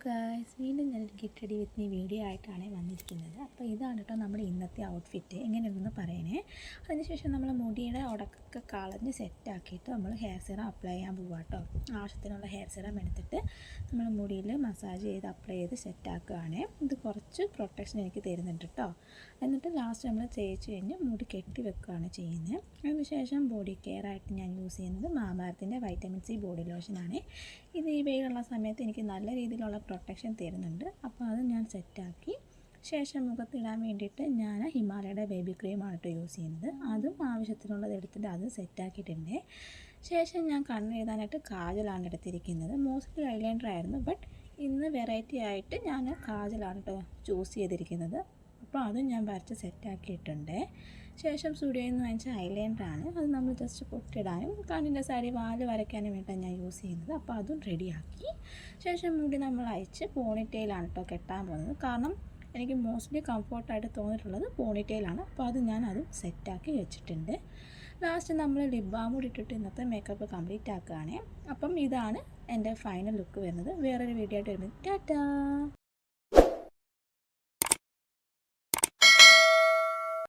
Guys, വീണ്ടും ഞാനൊരു get ready with me video ആയിട്ടാണ് വന്നിരിക്കുന്നത്. അപ്പോൾ ഇതാണ് കേട്ടോ നമ്മുടെ ഇന്നത്തെ ഔട്ട്ഫിറ്റ്. എങ്ങനെയുണ്ടെന്ന് പറയണേ. അതിനുശേഷം നമ്മൾ മുടിയുടെ ഉടക്കൊക്കെ കളഞ്ഞ് സെറ്റാക്കിയിട്ട് നമ്മൾ ഹെയർ സിറം അപ്ലൈ ചെയ്യാൻ പോവുക കേട്ടോ. ആവശ്യത്തിനുള്ള ഹെയർ സിറം എടുത്തിട്ട് നമ്മൾ മുടിയിൽ മസാജ് ചെയ്ത് അപ്ലൈ ചെയ്ത് സെറ്റാക്കുകയാണ്. ഇത് കുറച്ച് പ്രൊട്ടക്ഷൻ എനിക്ക് തരുന്നുണ്ട് കേട്ടോ. എന്നിട്ട് ലാസ്റ്റ് നമ്മൾ തേച്ച് കഴിഞ്ഞ് മുടി കെട്ടി വെക്കുകയാണ് ചെയ്യുന്നത്. അതിനുശേഷം ബോഡി കെയർ ആയിട്ട് ഞാൻ യൂസ് ചെയ്യുന്നത് മാമാർത്തിൻ്റെ വൈറ്റമിൻ സി ബോഡി ലോഷനാണ്. ഇത് ഈ വെയിലുള്ള സമയത്ത് എനിക്ക് നല്ല രീതിയിലുള്ള പ്രൊട്ടക്ഷൻ തരുന്നുണ്ട്. അപ്പോൾ അത് ഞാൻ സെറ്റാക്കി ശേഷം മുഖത്തിടാൻ വേണ്ടിയിട്ട് ഞാൻ ഹിമാലയയുടെ ബേബി ക്രീമാണ് കേട്ടോ യൂസ് ചെയ്യുന്നത്. അതും ആവശ്യത്തിനുള്ളത് എടുത്തിട്ട് അതും സെറ്റാക്കിയിട്ടുണ്ട്. ശേഷം ഞാൻ കണ്ണെഴുതാനായിട്ട് കാജലാണ് എടുത്തിരിക്കുന്നത്. മോസ്റ്റ്ലി ഐലൈനർ ആയിരുന്നു, ബട്ട് ഇന്ന് വെറൈറ്റി ആയിട്ട് ഞാൻ കാജലാണ് കേട്ടോ ചൂസ് ചെയ്തിരിക്കുന്നത്. അപ്പോൾ അതും ഞാൻ വരച്ച് സെറ്റാക്കിയിട്ടുണ്ട്. ശേഷം സ്റ്റുഡിയോയിൽ നിന്ന് വാങ്ങിച്ച ഐലൈനറാണ്. അത് നമ്മൾ ജസ്റ്റ് പൊട്ടിടാനും കണ്ണിൻ്റെ സൈഡിൽ വാല് വരയ്ക്കാനും വേണ്ടിയിട്ടാണ് ഞാൻ യൂസ് ചെയ്യുന്നത്. അപ്പോൾ അതും റെഡിയാക്കി ശേഷം മുടി നമ്മൾ അയച്ച് പോണിറ്റെയിലാണ് കേട്ടോ കെട്ടാൻ പോകുന്നത്. കാരണം എനിക്ക് മോസ്റ്റ്ലി കംഫർട്ടായിട്ട് തോന്നിയിട്ടുള്ളത് പോണിറ്റെയിലാണ്. അപ്പോൾ അത് ഞാൻ അതും സെറ്റാക്കി വെച്ചിട്ടുണ്ട്. ലാസ്റ്റ് നമ്മൾ ലിപ് ബാം കൂടി ഇട്ടിട്ട് ഇന്നത്തെ മേക്കപ്പ് കംപ്ലീറ്റ് ആക്കുകയാണ്. അപ്പം ഇതാണ് എൻ്റെ ഫൈനൽ ലുക്ക് വരുന്നത്. വേറൊരു വീഡിയോ ആയിട്ട് വരുന്നത്. ടാറ്റാ.